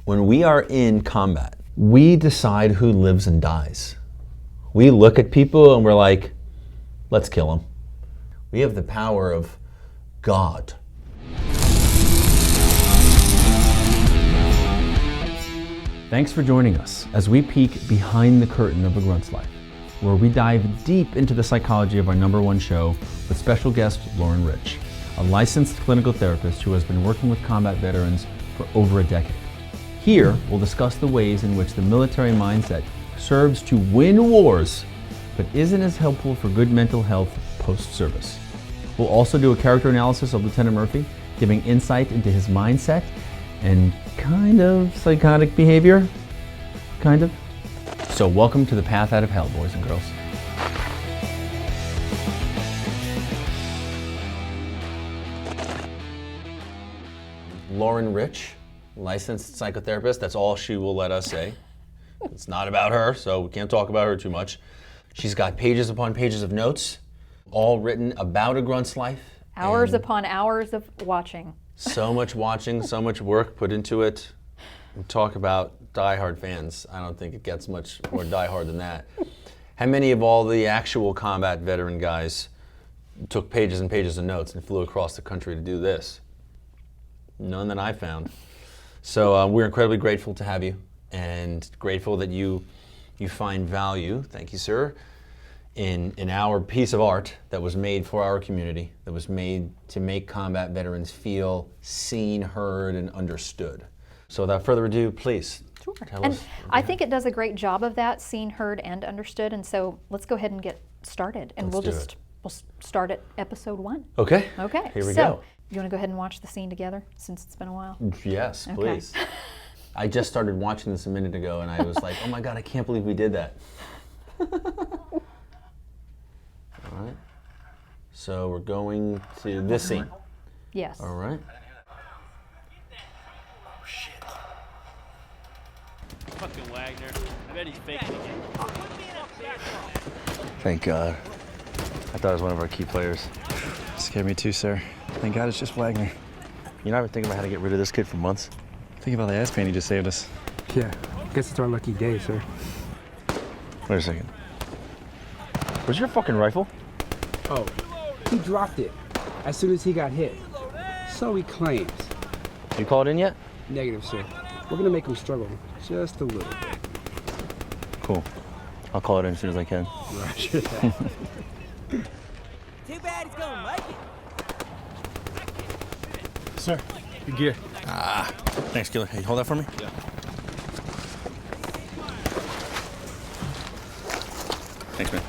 When we are in combat, we decide who lives and dies. We look at people and we're like, let's kill them. We have the power of God. Thanks for joining us as we peek behind the curtain of a Grunt's life, where we dive deep into the psychology of our #1 show with special guest Lauren Rich, a licensed clinical therapist who has been working with combat veterans for over a decade. Here, we'll discuss the ways in which the military mindset serves to win wars, but isn't as helpful for good mental health post-service. We'll also do a character analysis of Lieutenant Murphy, giving insight into his mindset and kind of psychotic behavior. Kind of. So welcome to the path out of hell, boys and girls. Lauren Rich, licensed psychotherapist. That's all she will let us say. It's not about her, so we can't talk about her too much. She's got pages upon pages of notes, all written about a Grunt's life. Hours upon hours of watching. So much watching, so much work put into it. We talk about diehard fans. I don't think it gets much more diehard than that. How many of all the actual combat veteran guys took pages and pages of notes and flew across the country to do this? None that I found. So we're incredibly grateful to have you, and grateful that you find value, thank you, sir, in our piece of art that was made for our community, that was made to make combat veterans feel seen, heard, and understood. So without further ado, please tell us. I think it does a great job of that, seen, heard, and understood. And so let's go ahead and get started. And we'll start at episode 1. Okay. Okay. Here we go. You want to go ahead and watch the scene together since it's been a while? Yes, Okay. please. I just started watching this a minute ago and I was like, oh my God, I can't believe we did that. All right. So we're going to this scene. Yes. All right. Oh shit. Fucking Wagner. I bet he's faking again. Thank God. I thought it was one of our key players. Scared me too, sir. Thank God it's just Wagner. You know, I've been thinking about how to get rid of this kid for months. Think about the ass pain he just saved us. Yeah, guess it's our lucky day, sir. Wait a second. Where's your fucking rifle? Oh, he dropped it as soon as he got hit. So he claims. You called in yet? Negative, sir. We're gonna make him struggle just a little bit. Cool. I'll call it in as soon as I can. Roger that. Too bad he's gonna like it. Sir, your gear. Thanks, Killer. Hey, hold that for me? Yeah. Thanks, man.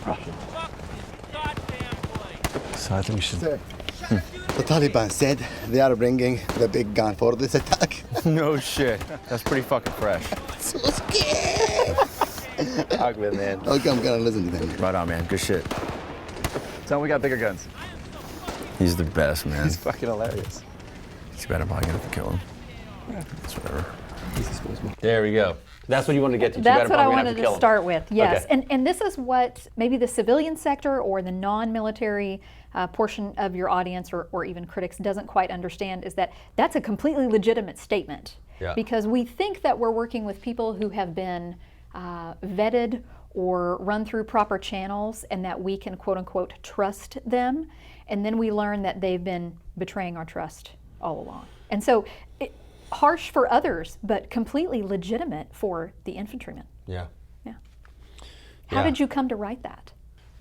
So I think we should... Sir, the Taliban said they are bringing the big gun for this attack. No shit. That's pretty fucking fresh. So scared. Ahmed, man. Okay, I'm gonna listen to them. Right on, man. Good shit. Tell him we got bigger guns. He's the best, man. He's fucking hilarious. Too bad I'm probably gonna have to kill him. Yeah. It's whatever. There we go. That's what you wanted to get to. That's what I wanted to start with, yes. Okay. And this is what maybe the civilian sector or the non-military portion of your audience or even critics doesn't quite understand, is that that's a completely legitimate statement. Yeah. Because we think that we're working with people who have been vetted or run through proper channels and that we can quote unquote trust them. And then we learn that they've been betraying our trust all along. And so harsh for others, but completely legitimate for the infantrymen. Yeah. Yeah. How did you come to write that?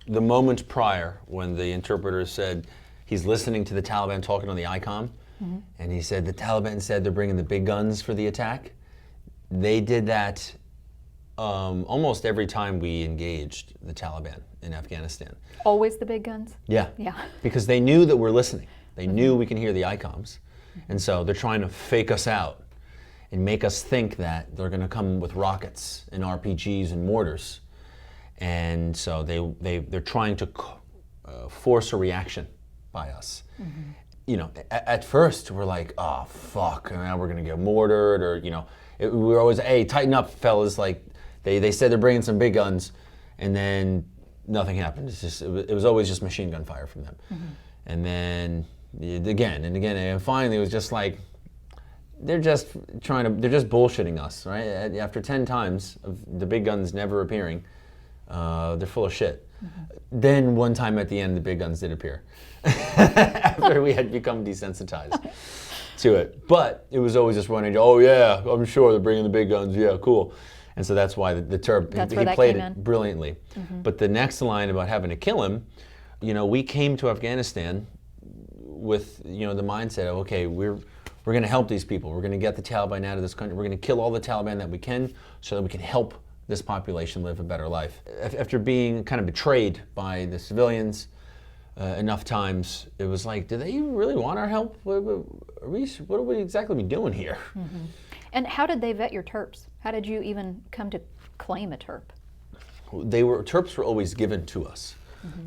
The moment prior, when the interpreter said he's listening to the Taliban talking on the ICOM, and he said the Taliban said they're bringing the big guns for the attack. They did that almost every time we engaged the Taliban in Afghanistan. Always the big guns? Yeah. Yeah. Because they knew that we're listening. They knew we can hear the ICOMs. And so they're trying to fake us out and make us think that they're going to come with rockets and RPGs and mortars. And so they're trying to force a reaction by us. You know, at first we're like, oh fuck, now we're going to get mortared, or you know, we're always, hey, tighten up, fellas. Like they said they're bringing some big guns, and then nothing happened. It's just it was always just machine gun fire from them. And then again and again, and finally it was just like, they're just they're just bullshitting us, right? After 10 times of the big guns never appearing, they're full of shit. Then one time at the end, the big guns did appear after we had become desensitized to it. But it was always just running, oh yeah, I'm sure they're bringing the big guns, yeah, cool. And so that's why the Terp, he played it brilliantly. But the next line about having to kill him, we came to Afghanistan with, the mindset of, okay, we're going to help these people. We're going to get the Taliban out of this country. We're going to kill all the Taliban that we can so that we can help this population live a better life. After being kind of betrayed by the civilians enough times, it was like, do they even really want our help? What are we exactly doing here? And how did they vet your Terps? How did you even come to claim a Terp? Terps were always given to us.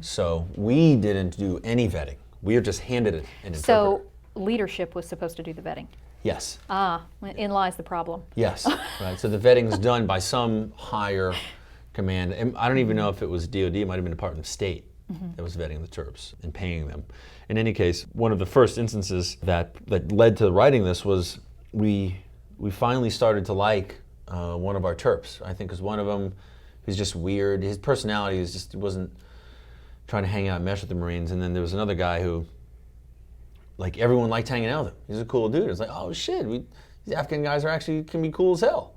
So we didn't do any vetting. We were just handed an interpreter. So leadership was supposed to do the vetting? Yes. In lies the problem. Yes, right. So the vetting's done by some higher command. And I don't even know if it was DOD, it might have been Department of State that was vetting the Terps and paying them. In any case, one of the first instances that led to writing this was we finally started to like one of our Terps. I think because one of them was just weird. His personality wasn't trying to hang out and mesh with the Marines. And then there was another guy who, like, everyone liked hanging out with him. He's a cool dude. It's like, oh shit, these Afghan guys can be cool as hell.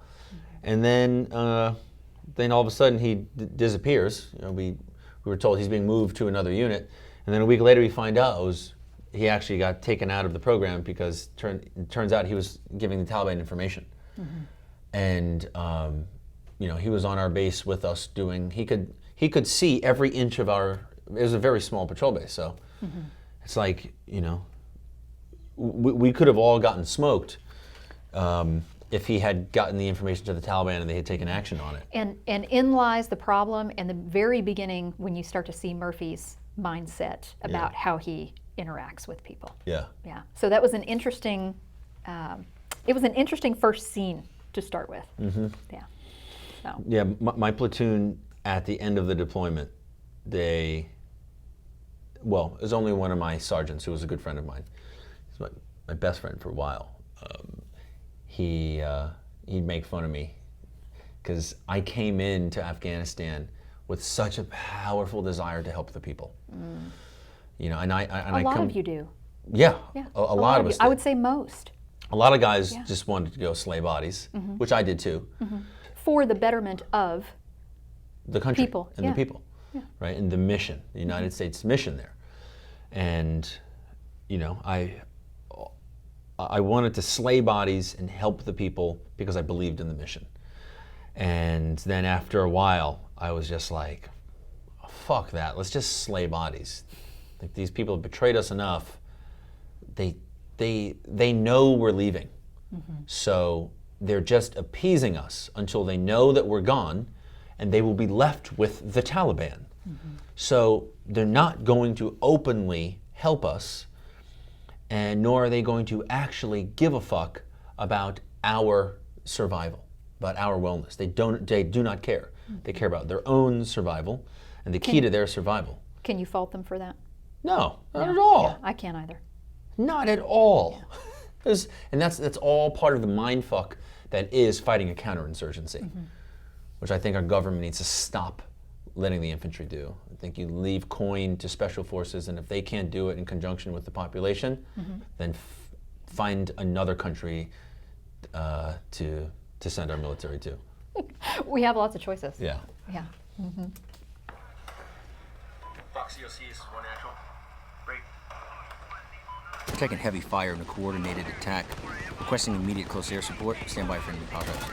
And then all of a sudden he disappears. We were told he's being moved to another unit, and then a week later we find out he actually got taken out of the program because it turns out he was giving the Taliban information. And he was on our base with us he could see every inch of it was a very small patrol base, so it's like, we could have all gotten smoked if he had gotten the information to the Taliban and they had taken action on it. And in lies the problem in the very beginning when you start to see Murphy's mindset about how he interacts with people. Yeah. Yeah. So that was an interesting, first scene to start with. Yeah. So. Yeah, my platoon at the end of the deployment, it was only one of my sergeants who was a good friend of mine. He's my best friend for a while. He'd make fun of me because I came into Afghanistan with such a powerful desire to help the people. And a lot of you do. Yeah, a lot of us. I would say most. A lot of guys just wanted to go slay bodies, which I did too. For the betterment of the country people. And the people, right? And the mission, the United States mission there. And, I wanted to slay bodies and help the people because I believed in the mission. And then after a while, I was just like, fuck that, let's just slay bodies. Like, these people have betrayed us enough. They know we're leaving. So they're just appeasing us until they know that we're gone, and they will be left with the Taliban. So they're not going to openly help us, and nor are they going to actually give a fuck about our survival, about our wellness. They do not care. They care about their own survival and the key to their survival. Can you fault them for that? No, not at all. Yeah, I can't either. Not at all. And that's all part of the mind fuck that is fighting a counterinsurgency, which I think our government needs to stop letting the infantry do. I think you leave coin to special forces, and if they can't do it in conjunction with the population, then find another country to send our military to. We have lots of choices. Yeah. Yeah. Fox COC, this is one actual. Break. Taking heavy fire in a coordinated attack. Requesting immediate close air support. Stand by for enemy progress.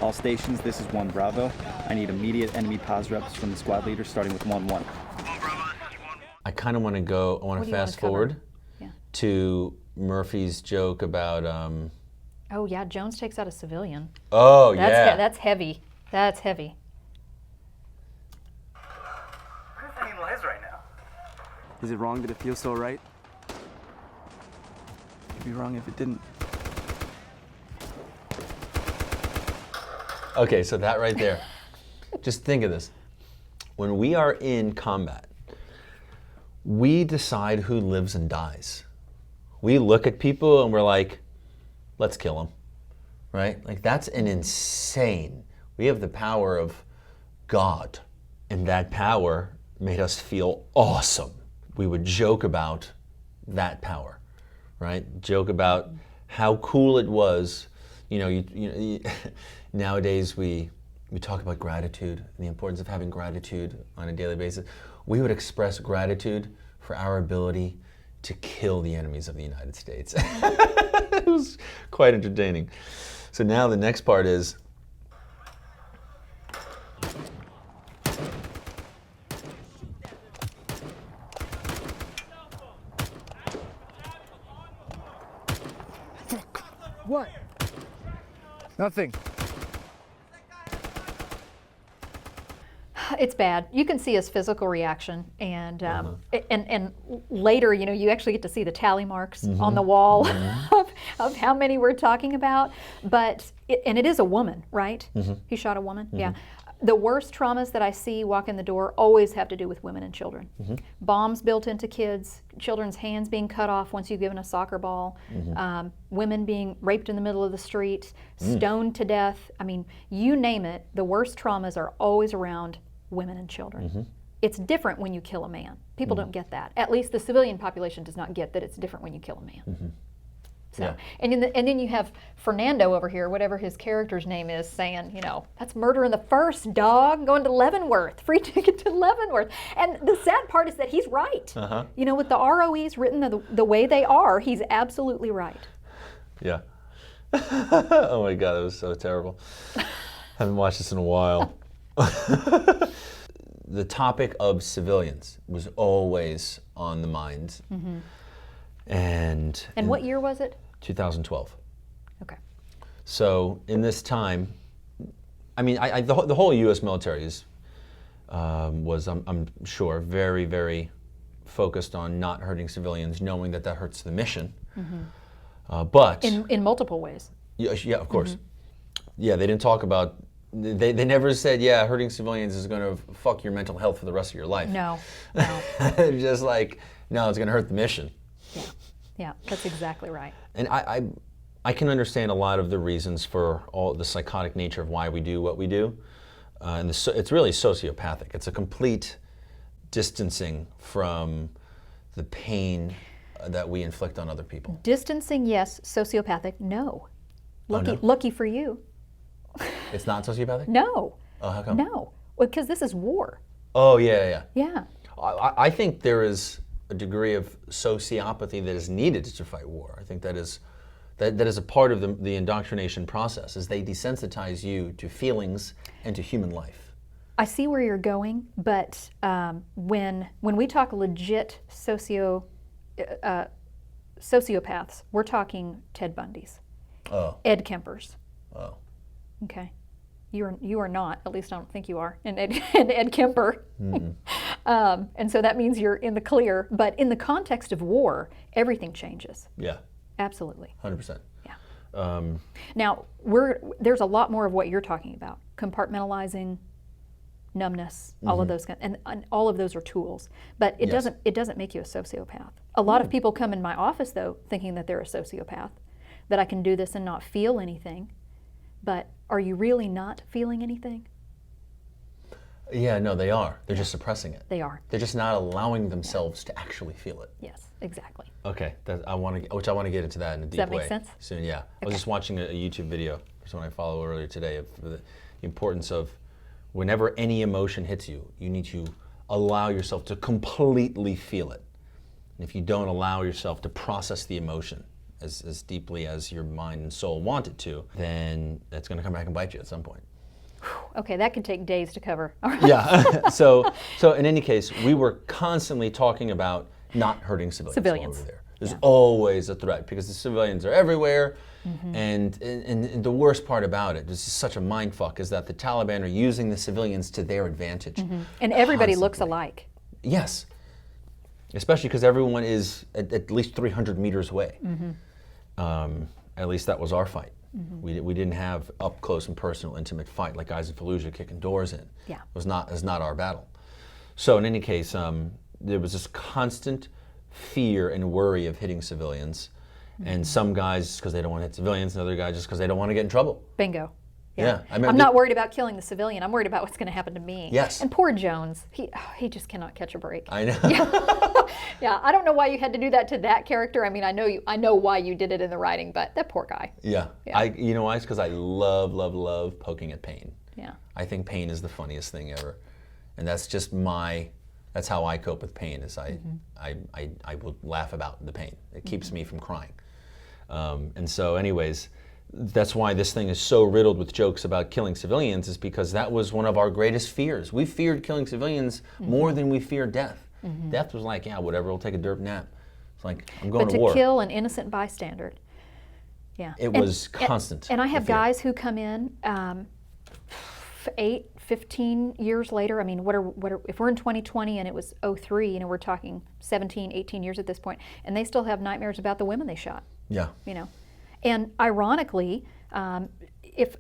All stations, this is 1 Bravo. I need immediate enemy pos reps from the squad leader, starting with 1-1. I kind of want to fast forward to Murphy's joke about... Oh yeah, Jones takes out a civilian. Oh, That's heavy. That's heavy. Where's any lies right now? Is it wrong that it feels so right? It'd be wrong if it didn't. Okay, so that right there. Just think of this. When we are in combat, we decide who lives and dies. we look at people and we're like, let's kill them, right? Like that's an insane. We have the power of God, and that power made us feel awesome. We would joke about that power, right? Joke about how cool it was. You know, nowadays we talk about gratitude and the importance of having gratitude on a daily basis. We would express gratitude for our ability to kill the enemies of the United States. It was quite entertaining. So now the next part is, What? Nothing. It's bad. You can see his physical reaction, and and later, you know, you actually get to see the tally marks on the wall of how many we're talking about. But it is a woman, right? He shot a woman. Yeah. The worst traumas that I see walk in the door always have to do with women and children. Bombs built into kids, children's hands being cut off once you've given a soccer ball, women being raped in the middle of the street, stoned to death. I mean, you name it, the worst traumas are always around women and children. It's different when you kill a man. People don't get that. At least the civilian population does not get that it's different when you kill a man. So, Yeah. and then you have Fernando over here, whatever his character's name is, saying, you know, that's murder in the first, dog, going to Leavenworth, free ticket to Leavenworth. And the sad part is that he's right. You know, with the ROEs written the way they are, he's absolutely right. yeah. Oh my God, that was so terrible. Haven't watched this in a while. The topic of civilians was always on the minds. And what year was it? 2012. Okay. So in this time, I mean, the whole U.S. military was, I'm sure, very, very focused on not hurting civilians, knowing that hurts the mission. But in multiple ways. yeah, of course. Yeah, they didn't talk about. They never said, yeah, hurting civilians is going to fuck your mental health for the rest of your life. No. They're just like, no, it's going to hurt the mission. Yeah, that's exactly right. And I can understand a lot of the reasons for all the psychotic nature of why we do what we do. And it's really sociopathic. It's a complete distancing from the pain that we inflict on other people. Distancing, yes. Sociopathic, no. No? Lucky for you. It's not sociopathic? No. Oh, how come? No. Because this is war. Oh, yeah. Yeah. I think there is a degree of sociopathy that is needed to fight war. I think that is a part of the indoctrination process, is they desensitize you to feelings and to human life. I see where you're going, but when we talk legit sociopaths, we're talking Ted Bundys, Ed Kempers. Oh. Okay. You are not, at least I don't think you are, and Ed Kemper. And so that means you're in the clear. But in the context of war, everything changes. Yeah. Absolutely. 100%. Yeah. Now, there's a lot more of what you're talking about. Compartmentalizing, numbness, all of those, and all of those are tools. But it doesn't make you a sociopath. A lot of people come in my office, though, thinking that they're a sociopath, that I can do this and not feel anything. But are you really not feeling anything? Yeah, no, they are. They're just suppressing it. They are. They're just not allowing themselves to actually feel it. Yes, exactly. Okay, I want to get into that in a deep way. Does that make sense? Soon, yeah. I was just watching a YouTube video for someone I follow earlier today of the importance of whenever any emotion hits you, you need to allow yourself to completely feel it. And if you don't allow yourself to process the emotion as deeply as your mind and soul want it to, then it's going to come back and bite you at some point. Okay, that could take days to cover. Yeah. So in any case, we were constantly talking about not hurting civilians. Over there. There's always a threat because the civilians are everywhere. And the worst part about it, this is such a mind fuck, is that the Taliban are using the civilians to their advantage. And everybody looks alike. Yes. Especially because everyone is at least 300 meters away. At least that was our fight. We didn't have up close and personal, intimate fight like guys in Fallujah kicking doors in. Yeah. It was not our battle. So in any case, there was this constant fear and worry of hitting civilians. And some guys because they don't want to hit civilians, and other guys just because they don't want to get in trouble. Bingo. Yeah. I'm not worried about killing the civilian. I'm worried about what's going to happen to me. Yes. And poor Jones, he just cannot catch a break. I know. Yeah, I don't know why you had to do that to that character. I mean, I know why you did it in the writing, but that poor guy. Yeah. You know why? It's because I love poking at pain. Yeah. I think pain is the funniest thing ever. And that's just that's how I cope with pain, is I will laugh about the pain. It keeps me from crying. And so anyways, that's why this thing is so riddled with jokes about killing civilians, is because that was one of our greatest fears. We feared killing civilians more than we feared death. Death was like, yeah, whatever, we'll take a derp nap. It's like, I'm going to war. But to kill an innocent bystander, yeah. It was constant. And I have guys who come in 8, 15 years later. I mean, if we're in 2020 and it was 2003, we're talking 17, 18 years at this point, and they still have nightmares about the women they shot. Yeah. And ironically, if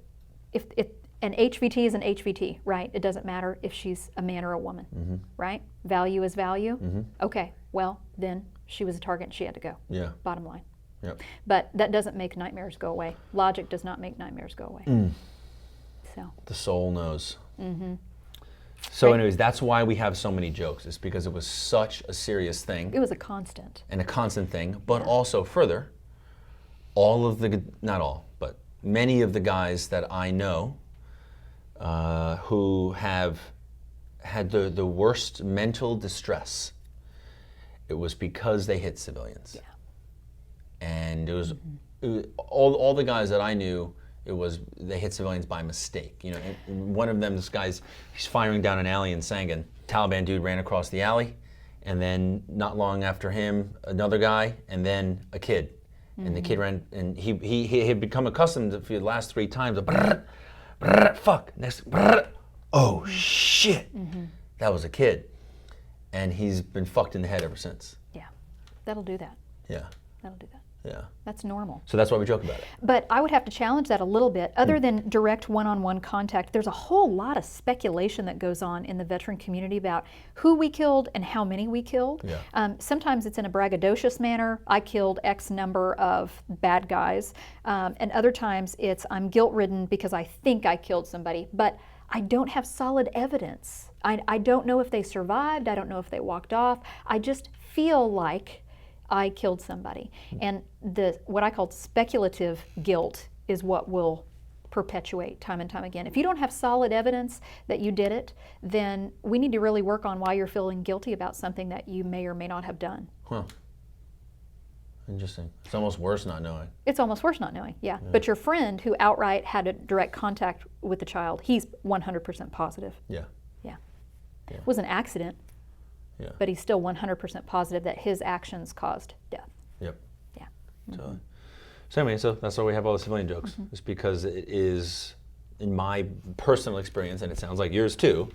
an HVT is an HVT, right? It doesn't matter if she's a man or a woman, right? Value is value. Okay, well, then she was a target and she had to go. Yeah. Bottom line. Yep. But that doesn't make nightmares go away. Logic does not make nightmares go away. So. The soul knows. So anyways, that's why we have so many jokes. It's because it was such a serious thing. It was a constant. And a constant thing, but also further, not all, but many of the guys that I know who have had the worst mental distress, it was because they hit civilians. Yeah. And it was all the guys that I knew, they hit civilians by mistake. And one of them, he's firing down an alley in Sangan. Taliban dude ran across the alley, and then not long after him, another guy, and then a kid. And the kid ran, and he had become accustomed for the last 3 times, brrr, brrr, fuck, next, brrr, oh shit. That was a kid. And he's been fucked in the head ever since. Yeah, that'll do that. Yeah. That'll do that. Yeah. That's normal. So that's why we joke about it. But I would have to challenge that a little bit. Other than direct one-on-one contact, there's a whole lot of speculation that goes on in the veteran community about who we killed and how many we killed. Yeah. Sometimes it's in a braggadocious manner. I killed X number of bad guys. And other times it's I'm guilt-ridden because I think I killed somebody, but I don't have solid evidence. I don't know if they survived. I don't know if they walked off. I just feel like I killed somebody. And what I call speculative guilt is what will perpetuate time and time again. If you don't have solid evidence that you did it, then we need to really work on why you're feeling guilty about something that you may or may not have done. Huh. Interesting. It's almost worse not knowing. It's almost worse not knowing, yeah. But your friend who outright had a direct contact with the child, he's 100% positive. Yeah. Yeah. It was an accident. Yeah. But he's still 100% positive that his actions caused death. Yep. Yeah. So anyway, that's why we have all the civilian jokes. It's because it is, in my personal experience, and it sounds like yours too,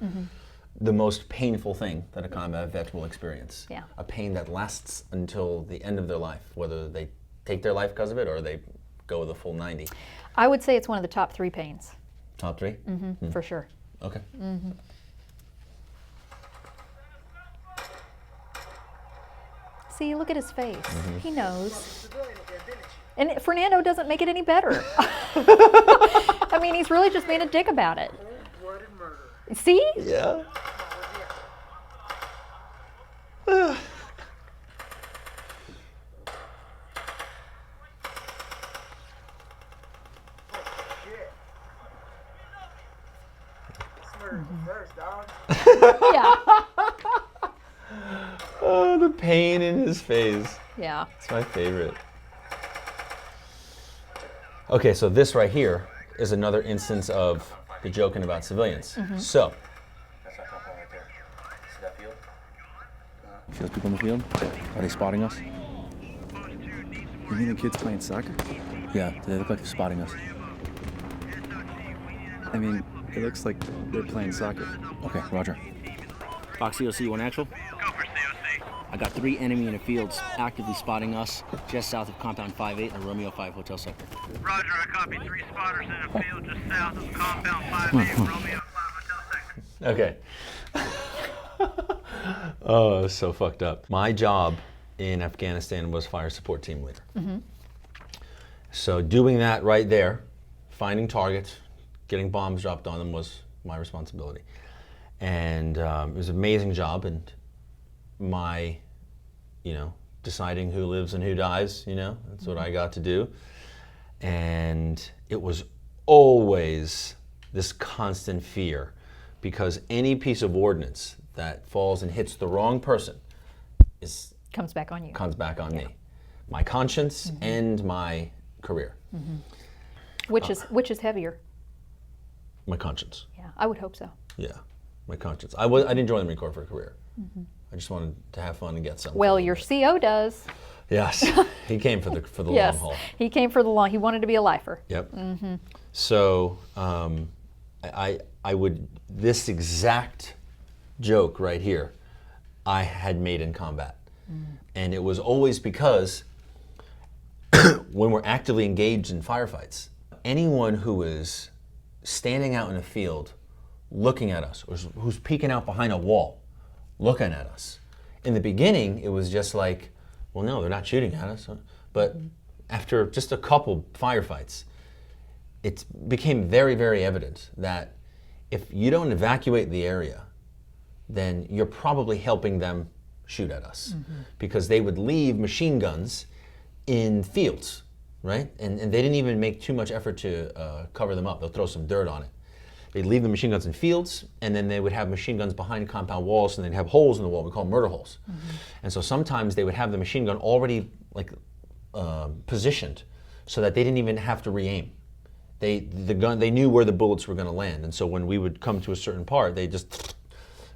the most painful thing that a combat vet will experience. Yeah. A pain that lasts until the end of their life, whether they take their life because of it or they go the full 90. I would say it's one of the top 3 pains. Top 3? For sure. Okay. See, look at his face. He knows. And Fernando doesn't make it any better. I mean, he's really just being a dick about it. See? Yeah. Yeah. Oh, the pain in his face. Yeah. It's my favorite. Okay, so this right here is another instance of the joking about civilians. So. That's that top one right there. See that field? See those people in the field? Are they spotting us? You mean the kids playing soccer? Yeah, they look like they're spotting us. I mean, it looks like they're playing soccer. Okay, roger. Fox COC, 1 actual. I got 3 enemy in the fields actively spotting us just south of compound 5-8 and Romeo 5 hotel sector. Roger, I copy 3 spotters in a field just south of compound 5-8, Romeo 5 hotel sector. Okay. Oh, so fucked up. My job in Afghanistan was fire support team leader. So doing that right there, finding targets, getting bombs dropped on them was my responsibility. And it was an amazing job, and my, deciding who lives and who dies, that's what I got to do. And it was always this constant fear, because any piece of ordnance that falls and hits the wrong person comes back on you. Comes back on me. My conscience and my career. Which is heavier? My conscience. Yeah, I would hope so. Yeah, my conscience. I didn't join the Marine Corps for a career. I just wanted to have fun and get something. Well, your CO does. Yes, he came for the Yes, long haul. he came for the long. He wanted to be a lifer. Yep. So I would, this exact joke right here, I had made in combat. And it was always because when we're actively engaged in firefights, anyone who is standing out in a field looking at us, or who's peeking out behind a wall looking at us, in the beginning it was just like, well, no, they're not shooting at us. But after just a couple firefights, it became very, very evident that if you don't evacuate the area, then you're probably helping them shoot at us, because they would leave machine guns in fields, right? And they didn't even make too much effort to cover them up. They'll throw some dirt on it. They'd leave the machine guns in fields, and then they would have machine guns behind compound walls, and they'd have holes in the wall. We call them murder holes. And so sometimes they would have the machine gun already positioned so that they didn't even have to re-aim. They knew where the bullets were going to land, and so when we would come to a certain part, they just,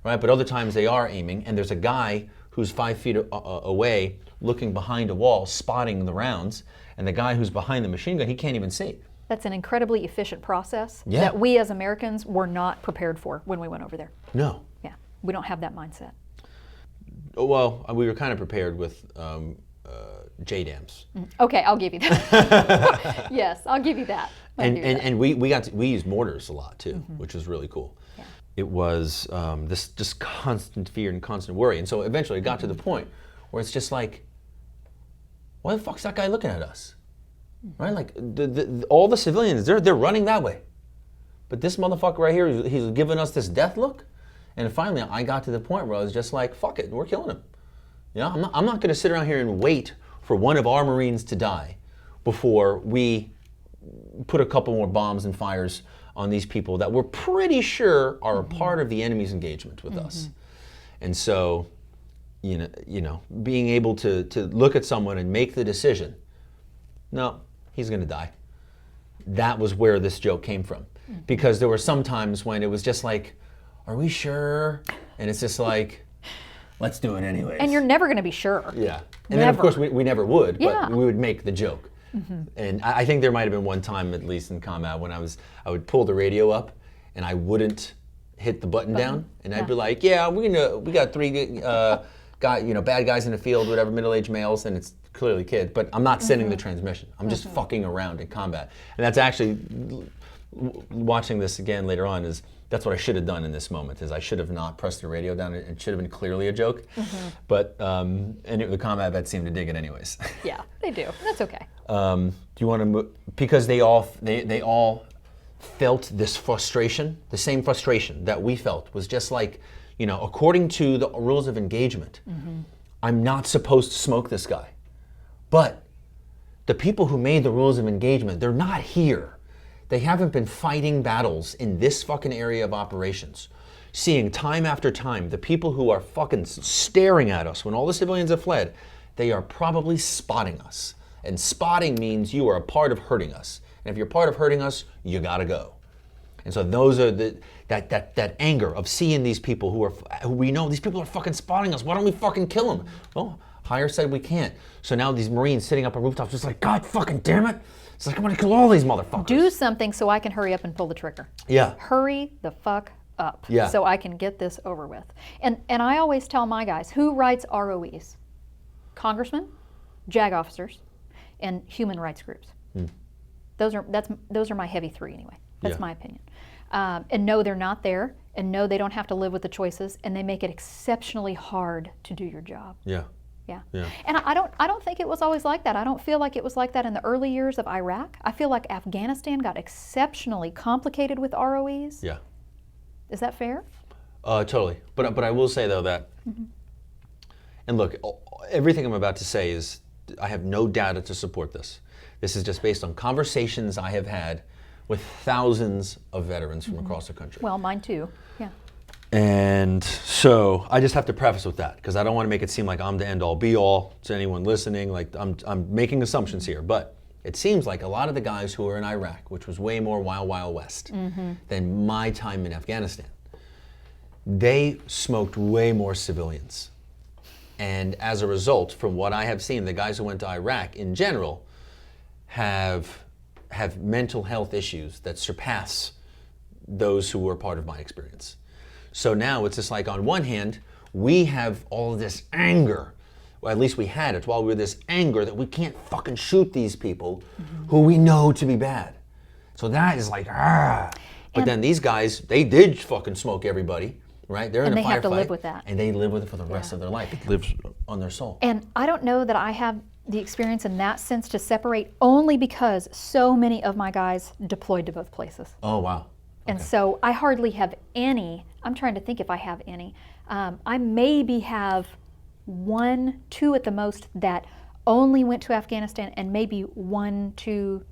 right? But other times they are aiming, and there's a guy who's 5 feet away looking behind a wall, spotting the rounds, and the guy who's behind the machine gun, he can't even see. That's an incredibly efficient process Yeah. that we as Americans were not prepared for when we went over there. No. Yeah, we don't have that mindset. Well, we were kind of prepared with JDAMs. Okay, I'll give you that. Yes, I'll give you that. And we used mortars a lot too, which was really cool. Yeah. It was this just constant fear and constant worry, and so eventually it got to the point where it's just like, why the fuck's that guy looking at us? Right? Like all the civilians, they're running that way, but this motherfucker right here, he's giving us this death look. And finally, I got to the point where I was just like, fuck it, we're killing him. I'm not going to sit around here and wait for one of our Marines to die before we put a couple more bombs and fires on these people that we're pretty sure are a part of the enemy's engagement with us. And so, being able to look at someone and make the decision, no, he's going to die. That was where this joke came from. Because there were some times when it was just like, are we sure? And it's just like, let's do it anyways. And you're never going to be sure. Yeah. And then, of course, we never would, Yeah. but we would make the joke. And I think there might have been one time, at least in combat, when I would pull the radio up and I wouldn't hit the button down, and I'd be like, yeah, we got 3 bad guys in the field, whatever, middle-aged males, and it's clearly kids, but I'm not sending the transmission. I'm just fucking around in combat. And that's actually, watching this again later on, that's what I should have done in this moment, is I should have not pressed the radio down. It should have been clearly a joke. But the combat vets seem to dig it anyways. Yeah, they do. That's okay. Do you want to move? Because they all felt this frustration, the same frustration that we felt, was just like, according to the rules of engagement, I'm not supposed to smoke this guy. But the people who made the rules of engagement, they're not here. They haven't been fighting battles in this fucking area of operations. Seeing time after time, the people who are fucking staring at us when all the civilians have fled, they are probably spotting us. And spotting means you are a part of hurting us. And if you're part of hurting us, you gotta go. And so those are that anger of seeing these people who we know, these people are fucking spotting us. Why don't we fucking kill them? Well, higher said we can't. So now these Marines sitting up on rooftops just like, God fucking damn it. It's like, I'm gonna kill all these motherfuckers. Do something so I can hurry up and pull the trigger. Yeah. Hurry the fuck up. Yeah. So I can get this over with. And I always tell my guys, who writes ROEs? Congressmen, JAG officers, and human rights groups. Those are my heavy 3 anyway. That's my opinion. And no, they're not there, and no, they don't have to live with the choices, and they make it exceptionally hard to do your job. Yeah. Yeah. Yeah. And I don't think it was always like that. I don't feel like it was like that in the early years of Iraq. I feel like Afghanistan got exceptionally complicated with ROEs. Yeah. Is that fair? Totally. But I will say though that, and look, everything I'm about to say is, I have no data to support this. This is just based on conversations I have had with thousands of veterans from across the country. Well, mine too. Yeah. And so I just have to preface with that, because I don't want to make it seem like I'm the end all be all to anyone listening. Like I'm making assumptions here, but it seems like a lot of the guys who are in Iraq, which was way more wild, wild west than my time in Afghanistan, they smoked way more civilians. And as a result, from what I have seen, the guys who went to Iraq in general have mental health issues that surpass those who were part of my experience. So now it's just like, on one hand, we have all of this anger, or at least we had it while we were this anger that we can't fucking shoot these people who we know to be bad. So that is like, ah. But then these guys, they did fucking smoke everybody, right? They're in a firefight. And they have to live with that. And they live with it for the rest of their life. It lives on their soul. And I don't know that I have the experience in that sense to separate, only because so many of my guys deployed to both places. Oh, wow. And so I hardly have any. I'm trying to think if I have any. I maybe have 1, 2 at the most that only went to Afghanistan, and maybe 1, 2,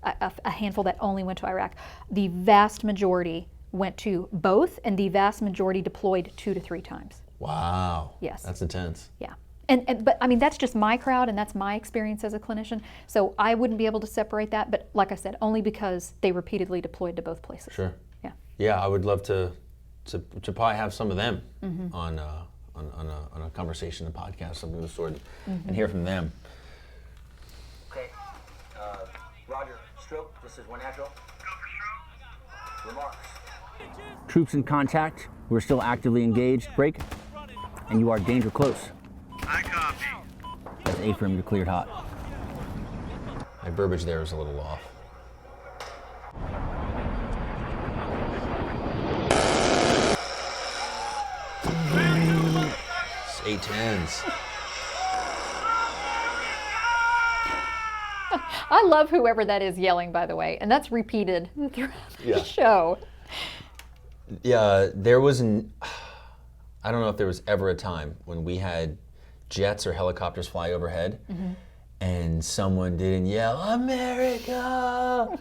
a handful that only went to Iraq. The vast majority went to both, and the vast majority deployed 2 to 3 times. Wow. Yes. That's intense. Yeah. But I mean, that's just my crowd, and that's my experience as a clinician. So I wouldn't be able to separate that. But like I said, only because they repeatedly deployed to both places. Sure. Yeah. Yeah, I would love to probably have some of them on a conversation, a podcast, something of the sort, and hear from them. Okay. Roger. Stroke. This is one natural. Remarks. Troops in contact. We're still actively engaged. Break. And you are danger close. I copy. That's A-firm. You're cleared hot. My verbiage there is a little off. It's A-10s. I love whoever that is yelling, by the way, and that's repeated throughout the show. Yeah, I don't know if there was ever a time when we had jets or helicopters fly overhead and someone didn't yell, America!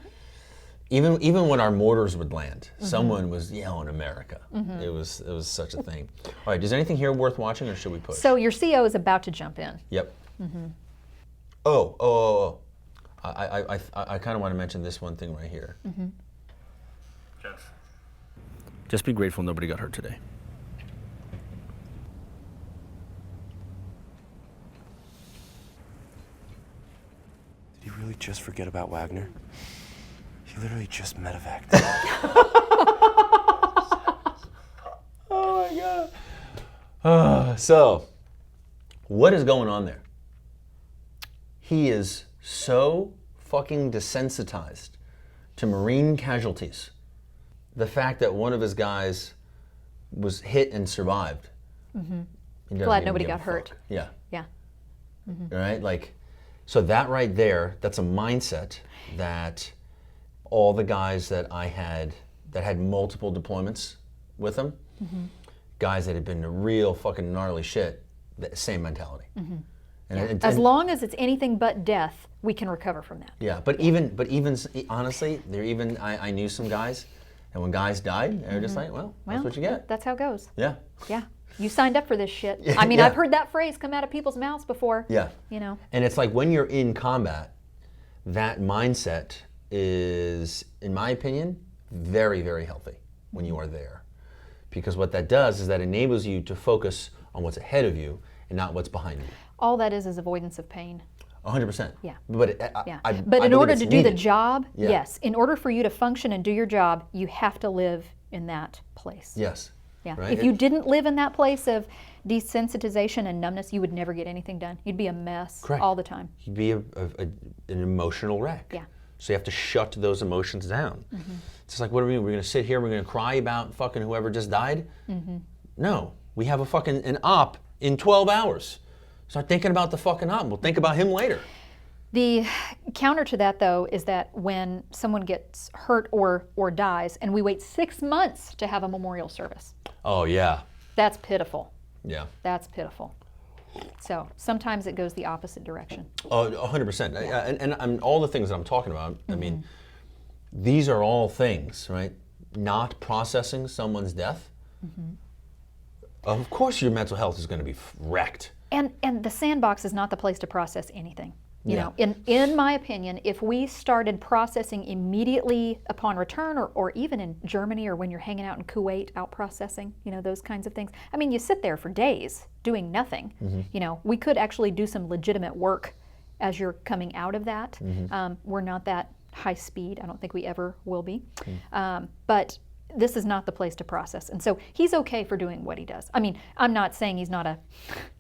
Even when our mortars would land, someone was yelling America. It was such a thing. All right, is anything here worth watching, or should we push? So your CO is about to jump in. Yep. I kind of want to mention this one thing right here. Just be grateful nobody got hurt today. Did he really just forget about Wagner? He literally just medevaced. Oh my God. So, what is going on there? He is so fucking desensitized to Marine casualties. The fact that one of his guys was hit and survived. He doesn't Glad even nobody give a got hurt. fuck. Yeah. Yeah. Right? Like, so that right there, that's a mindset that all the guys that I had that had multiple deployments with them, guys that had been to real fucking gnarly shit, the same mentality. And As long as it's anything but death, we can recover from that. yeah, but even honestly, I knew some guys, and when guys died, they were just like, well, that's what you get. That's how it goes. Yeah. Yeah. You signed up for this shit. Yeah, I mean, yeah. I've heard that phrase come out of people's mouths before. Yeah. You know. And it's like when you're in combat, that mindset is, in my opinion, very, very healthy when you are there. Because what that does is that enables you to focus on what's ahead of you and not what's behind you. All that is avoidance of pain. 100%. Yeah. But But in order to do the job, Yeah. yes. In order for you to function and do your job, you have to live in that place. Yes. Yeah. Right? If you didn't live in that place of desensitization and numbness, you would never get anything done. You'd be a mess all the time. You'd be an emotional wreck. Yeah. So you have to shut those emotions down. It's just like, what are we doing? We're going to sit here, we're going to cry about fucking whoever just died? No. We have an op in 12 hours. Start thinking about the fucking op. We'll think about him later. The counter to that, though, is that when someone gets hurt or dies, and we wait 6 months to have a memorial service, Oh, yeah. that's pitiful. Yeah. That's pitiful. So sometimes it goes the opposite direction. Oh, 100%. And all the things that I'm talking about, I mean, these are all things, right? Not processing someone's death. Of course your mental health is going to be wrecked. And the sandbox is not the place to process anything. You know, in my opinion, if we started processing immediately upon return, or even in Germany, or when you're hanging out in Kuwait, out processing, you know, those kinds of things. I mean, you sit there for days doing nothing. You know, we could actually do some legitimate work as you're coming out of that. We're not that high speed. I don't think we ever will be. But this is not the place to process. And so he's okay for doing what he does. I mean, I'm not saying he's not a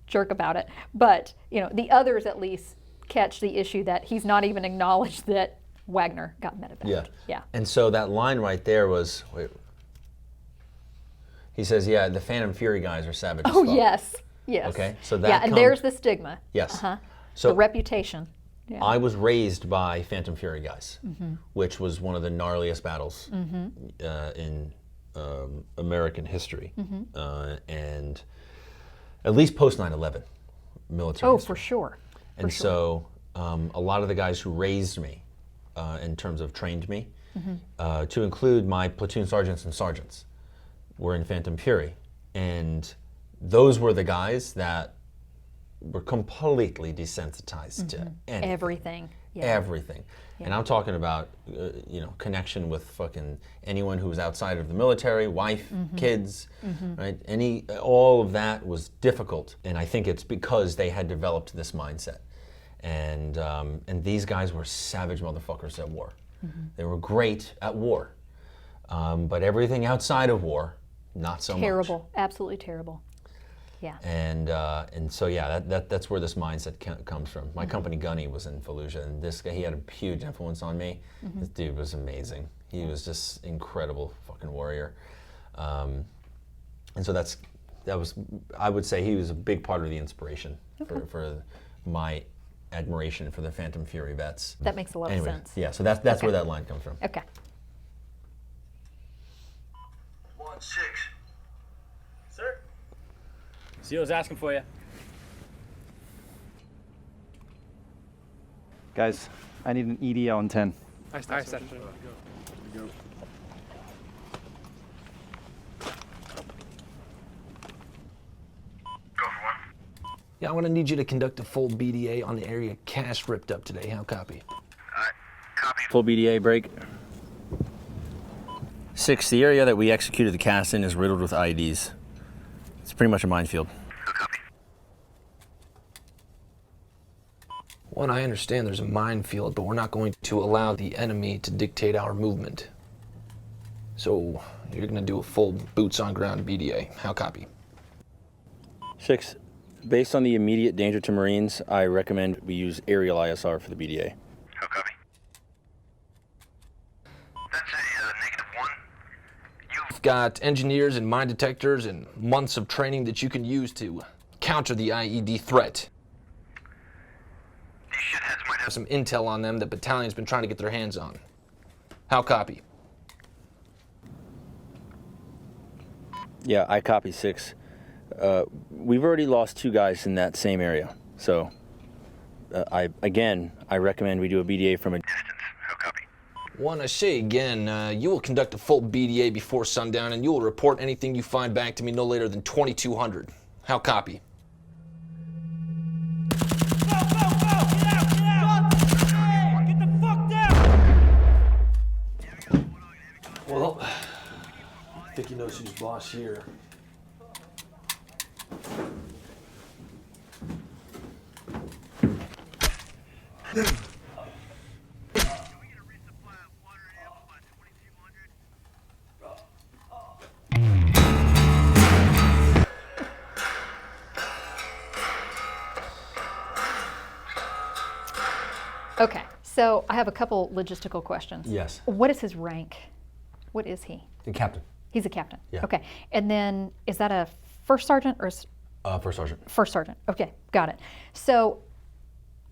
jerk about it, but, you know, the others at least catch the issue that he's not even acknowledged that Wagner got medevac. Yeah. And so that line right there was, he says, yeah, the Phantom Fury guys are savage as fuck. Yes. Okay, so that and there's the stigma. Yes. So the reputation. Yeah. I was raised by Phantom Fury guys, which was one of the gnarliest battles in American history, and at least post 9/11 military. Oh, history. for sure. And so a lot of the guys who raised me, in terms of trained me, to include my platoon sergeants and sergeants, were in Phantom Fury. And those were the guys that were completely desensitized to anything. Everything. Yeah. Everything. And I'm talking about, you know, connection with fucking anyone who was outside of the military, wife, kids, right? All of that was difficult. And I think it's because they had developed this mindset. And these guys were savage motherfuckers at war. They were great at war. But everything outside of war, not so much. Terrible. Absolutely terrible. Yeah. And so yeah, that's where this mindset comes from. My company Gunny was in Fallujah, and this guy, he had a huge influence on me. This dude was amazing. He was just incredible fucking warrior. And so that was, I would say, he was a big part of the inspiration for my admiration for the Phantom Fury vets. That makes a lot of sense. Yeah, so that's where that line comes from. Okay. 1-6. Sir? CO's asking for you. Guys, I need an ED on 10. I said. Yeah, I'm gonna need you to conduct a full BDA on the area Cash ripped up today. How copy? Copy. Full BDA break. 6, the area that we executed the cast in is riddled with IEDs. It's pretty much a minefield. Copy. 1, I understand there's a minefield, but we're not going to allow the enemy to dictate our movement. So you're gonna do a full boots on ground BDA. How copy? 6, based on the immediate danger to Marines, I recommend we use aerial ISR for the BDA. How copy? That's a -1. You've got engineers and mine detectors and months of training that you can use to counter the IED threat. These shitheads might have Some intel on them that battalion's been trying to get their hands on. How copy? Yeah, I copy 6. We've already lost 2 guys in that same area. So, I recommend we do a BDA from a distance. How copy? 1, I say again, you will conduct a full BDA before sundown, and you will report anything you find back to me no later than 2200. How copy? Well, I think he knows who's boss here. Okay. So I have a couple logistical questions. Yes. What is his rank? What is he? The captain. He's a captain. Yeah. Okay. And then is that a first sergeant or First sergeant. First sergeant. Okay, got it. So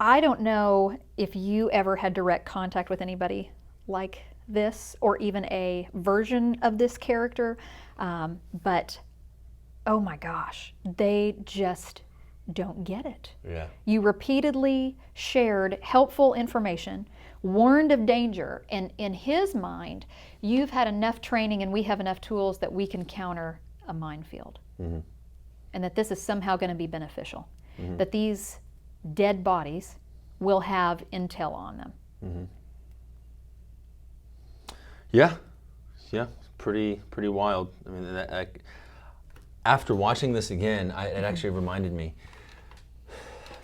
I don't know if you ever had direct contact with anybody like this, or even a version of this character, but oh my gosh, they just don't get it. Yeah. You repeatedly shared helpful information, warned of danger, and in his mind, you've had enough training and we have enough tools that we can counter a minefield. Mm-hmm. And that this is somehow going to be beneficial. Mm-hmm. That these dead bodies will have intel on them. Mm-hmm. Yeah, pretty wild. I mean, after watching this again, it actually reminded me.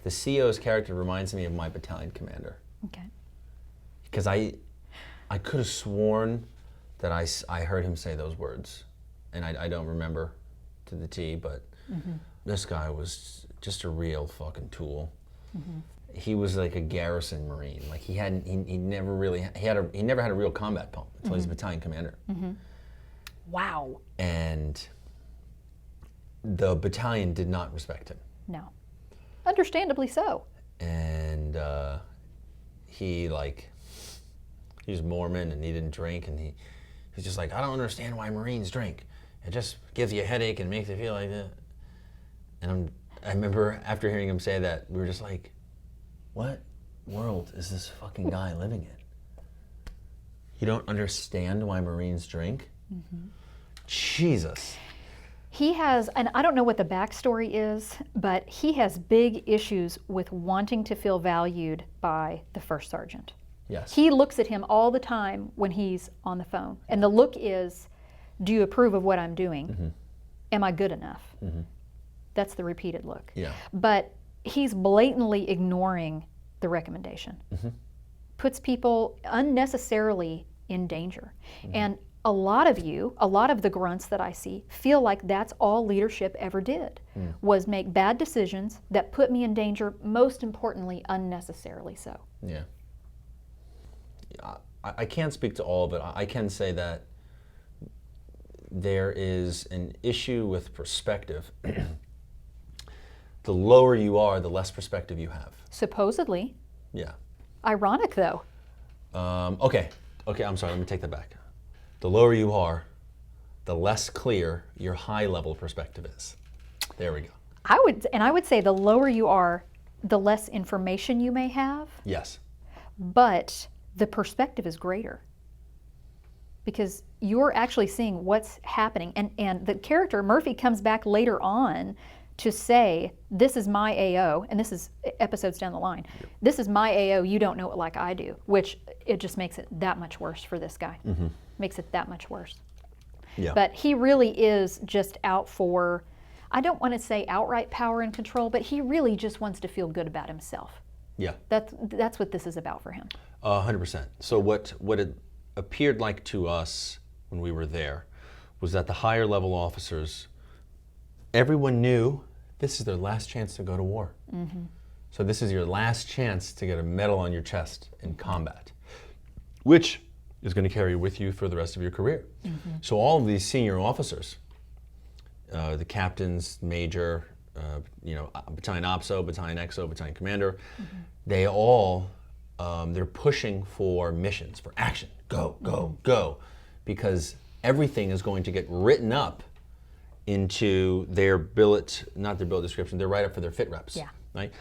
The CO's character reminds me of my battalion commander. Okay. Because I could have sworn that I heard him say those words, and I don't remember to the T, but this guy was just a real fucking tool. Mm-hmm. He was like a garrison Marine. Like he never had a real combat pump until he was battalion commander. Mm-hmm. Wow. And the battalion did not respect him. No. Understandably so. And he was Mormon and he didn't drink, and he's just like, I don't understand why Marines drink. It just gives you a headache and makes you feel like that. And I remember after hearing him say that, we were just like, what world is this fucking guy living in? You don't understand why Marines drink? Mm-hmm. Jesus. He has, and I don't know what the backstory is, but he has big issues with wanting to feel valued by the first sergeant. Yes. He looks at him all the time when he's on the phone. And the look is, do you approve of what I'm doing? Mm-hmm. Am I good enough? Mm-hmm. That's the repeated look. Yeah. But he's blatantly ignoring the recommendation. Mm-hmm. Puts people unnecessarily in danger. Mm-hmm. And a lot of the grunts that I see feel like that's all leadership ever did, was make bad decisions that put me in danger, most importantly, unnecessarily so. Yeah. I can't speak to all of it. I can say that there is an issue with perspective. The lower you are, the less perspective you have. Supposedly. Yeah. Ironic, though. Okay, I'm sorry, let me take that back. The lower you are, the less clear your high-level perspective is. There we go. I would say the lower you are, the less information you may have. Yes. But the perspective is greater. Because you're actually seeing what's happening. And the character, Murphy, comes back later on to say, this is my AO, and this is episodes down the line. Yep. This is my AO, you don't know it like I do, which it just makes it that much worse for this guy. Mm-hmm. Makes it that much worse. Yeah. But he really is just out for, I don't want to say outright power and control, but he really just wants to feel good about himself. Yeah. That's what this is about for him. 100%. So what it appeared like to us when we were there was that the higher level officers, everyone knew this is their last chance to go to war. Mm-hmm. So this is your last chance to get a medal on your chest in combat, which is going to carry with you for the rest of your career. Mm-hmm. So all of these senior officers, the captains, major, battalion OPSO, battalion XO, battalion commander, mm-hmm. they all, they're pushing for missions, for action. Go, go, go. Because everything is going to get written up into their not their billet description, they're right up for their fit reps. Yeah. Right?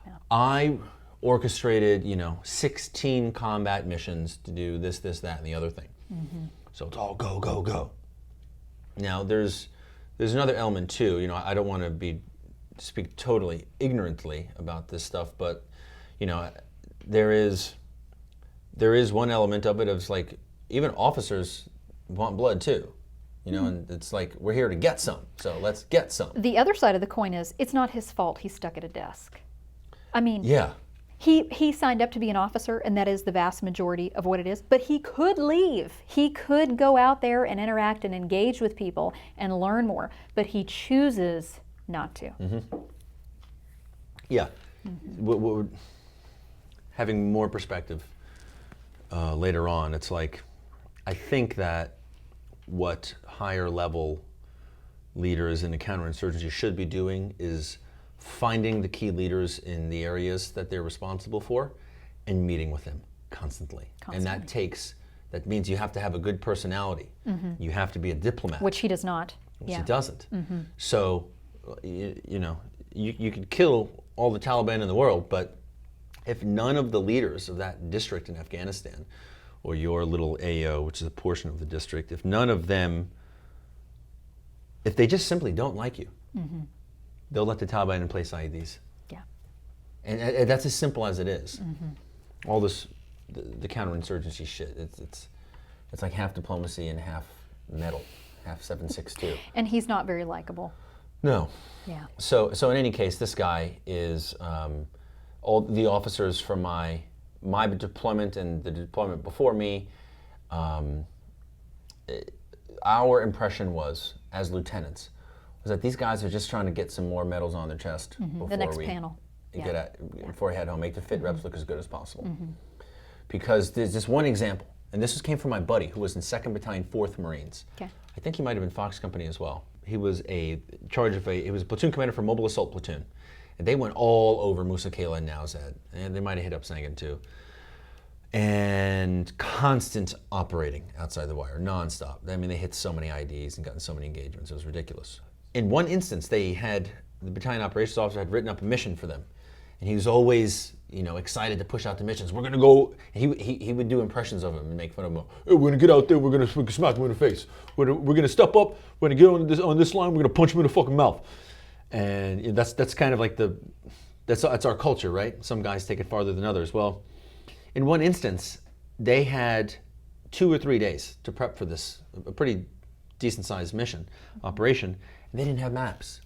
Yeah. I orchestrated, 16 combat missions to do this, that, and the other thing. Mm-hmm. So it's all go, go, go. Now there's another element too. I don't want to speak totally ignorantly about this stuff, but there is one element of it of like even officers want blood too. And it's like, we're here to get some, so let's get some. The other side of the coin is, it's not his fault he's stuck at a desk. I mean, yeah. He signed up to be an officer, and that is the vast majority of what it is, but he could leave. He could go out there and interact and engage with people and learn more, but he chooses not to. Mm-hmm. Yeah. Mm-hmm. Having more perspective later on, it's like, I think that what higher level leaders in the counterinsurgency should be doing is finding the key leaders in the areas that they're responsible for and meeting with them constantly. And that means you have to have a good personality. You have to be a diplomat. Which he does not. Which he doesn't. So, you know, you could kill all the Taliban in the world, but if none of the leaders of that district in Afghanistan, or your little AO, which is a portion of the district, if none of them, if they just simply don't like you, they'll let the Taliban in place IEDs. Yeah. And that's as simple as it is. All this, the counterinsurgency shit, it's like half diplomacy and half metal, half 7.62. And he's not very likable. No. Yeah. So in any case, this guy is all the officers from my deployment and the deployment before me. Our impression was, as lieutenants, was that these guys are just trying to get some more medals on their chest before The next panel. before we head home, make the fit reps look as good as possible. Because there's this one example, and this came from my buddy who was in 2nd Battalion, 4th Marines. Okay. I think he might have been Fox Company as well. He was he was a platoon commander for Mobile Assault Platoon. And they went all over Musa Kela and Nowzad, and they might have hit up Sangin too. And constant operating outside the wire, nonstop. I mean, they hit so many IDs and gotten so many engagements, it was ridiculous. In one instance, the battalion operations officer had written up a mission for them. And he was always, excited to push out the missions. We're gonna go, he would do impressions of him and make fun of him. Hey, we're gonna get out there, we're gonna smack him in the face. We're gonna step up, we're gonna get on this line, we're gonna punch him in the fucking mouth. And that's kind of like that's our culture, right? Some guys take it farther than others. Well, in one instance, they had 2 or 3 days to prep for this, a pretty decent sized mission, operation, and they didn't have maps.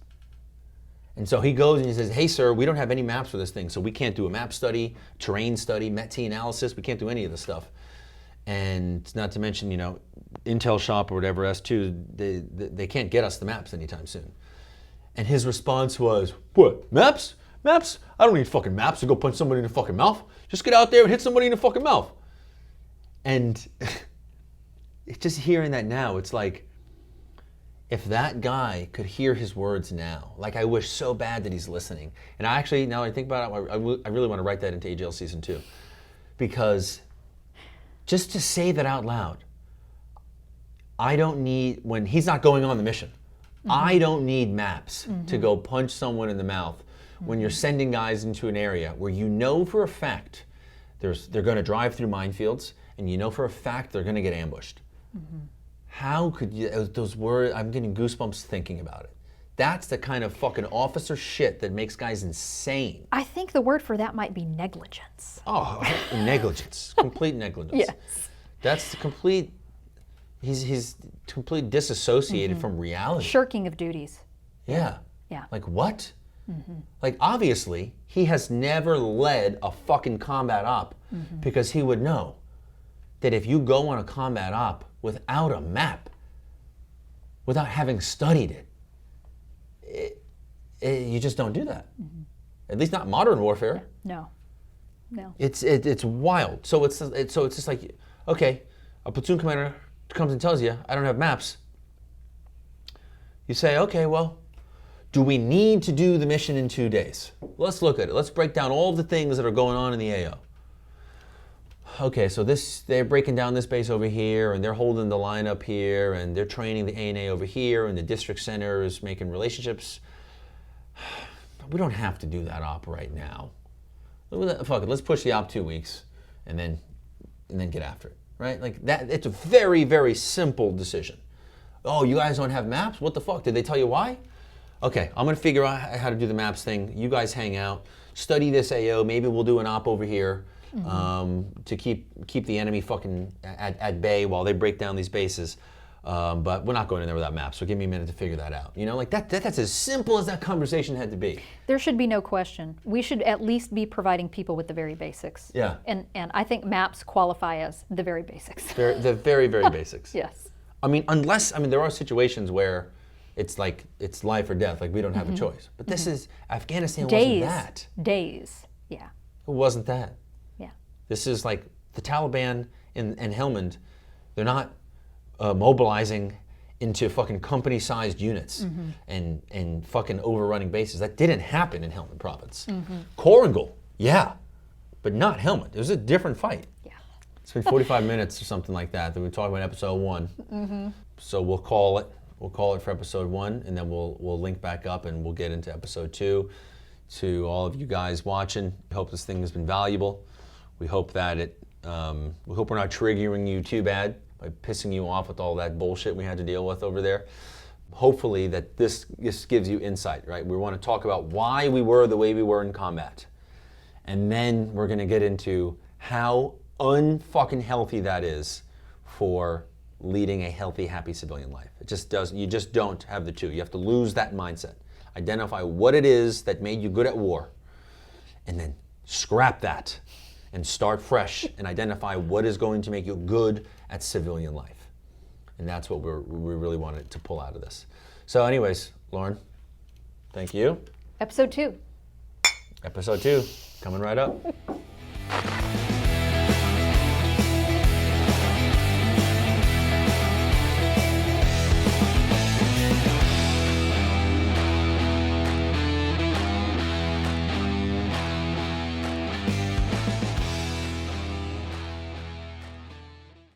And so he goes and he says, hey sir, we don't have any maps for this thing, so we can't do a map study, terrain study, MET-T analysis, we can't do any of this stuff. And not to mention, Intel shop or whatever, S2, they can't get us the maps anytime soon. And his response was, what, maps? Maps? I don't need fucking maps to go punch somebody in the fucking mouth. Just get out there and hit somebody in the fucking mouth. And just hearing that now, it's like, if that guy could hear his words now, like I wish so bad that he's listening. And I actually, now I think about it, I really want to write that into AJL Season 2. Because just to say that out loud, I don't need, when he's not going on the mission, I don't need maps to go punch someone in the mouth when you're sending guys into an area where you know for a fact they're going to drive through minefields and you know for a fact they're going to get ambushed. How could you, those words, I'm getting goosebumps thinking about it. That's the kind of fucking officer shit that makes guys insane. I think the word for that might be negligence. Oh, negligence, complete negligence. Yes. That's the complete, he's complete disassociated from reality. Shirking of duties. Yeah. Yeah. Like what? Like obviously, he has never led a fucking combat op because he would know that if you go on a combat op without a map, without having studied it, you just don't do that. At least not modern warfare. No. It's wild. So it's just like, okay, a platoon commander comes and tells you, I don't have maps. You say, okay, well, do we need to do the mission in 2 days? Let's look at it. Let's break down all the things that are going on in the AO. Okay, so they're breaking down this base over here, and they're holding the line up here, and they're training the ANA over here, and the district center is making relationships. We don't have to do that op right now. Fuck it, let's push the op 2 weeks, and then get after it, right? Like that, it's a very, very simple decision. Oh, you guys don't have maps? What the fuck? Did they tell you why? Okay, I'm gonna figure out how to do the maps thing. You guys hang out, study this AO, maybe we'll do an op over here. To keep the enemy fucking at bay while they break down these bases. But we're not going in there without maps, so give me a minute to figure that out. Like that's as simple as that conversation had to be. There should be no question. We should at least be providing people with the very basics. Yeah. And I think maps qualify as the very basics. The very, very basics. Yes. I mean, there are situations where it's like, it's life or death, like we don't have a choice. But this is, Afghanistan wasn't that. Days, yeah. It wasn't that. Yeah. This is like the Taliban and Helmand, they're not mobilizing into fucking company-sized units and fucking overrunning bases. That didn't happen in Helmand Province. Korengal, yeah, but not Helmand. It was a different fight. Yeah. It's been 45 minutes or something like that. That we talked about episode 1. So we'll call it. We'll call it for episode 1, and then we'll link back up and we'll get into episode 2. To all of you guys watching, we hope this thing has been valuable. We hope that we hope we're not triggering you too bad by pissing you off with all that bullshit we had to deal with over there. Hopefully that this gives you insight, right? We want to talk about why we were the way we were in combat. And then we're going to get into how unfucking healthy that is for leading a healthy, happy civilian life. It just doesn't, you just don't have the two. You have to lose that mindset. Identify what it is that made you good at war, and then scrap that and start fresh and identify what is going to make you good at civilian life. And that's what we really wanted to pull out of this. So anyways, Lauren, thank you. Episode 2. Episode 2, coming right up.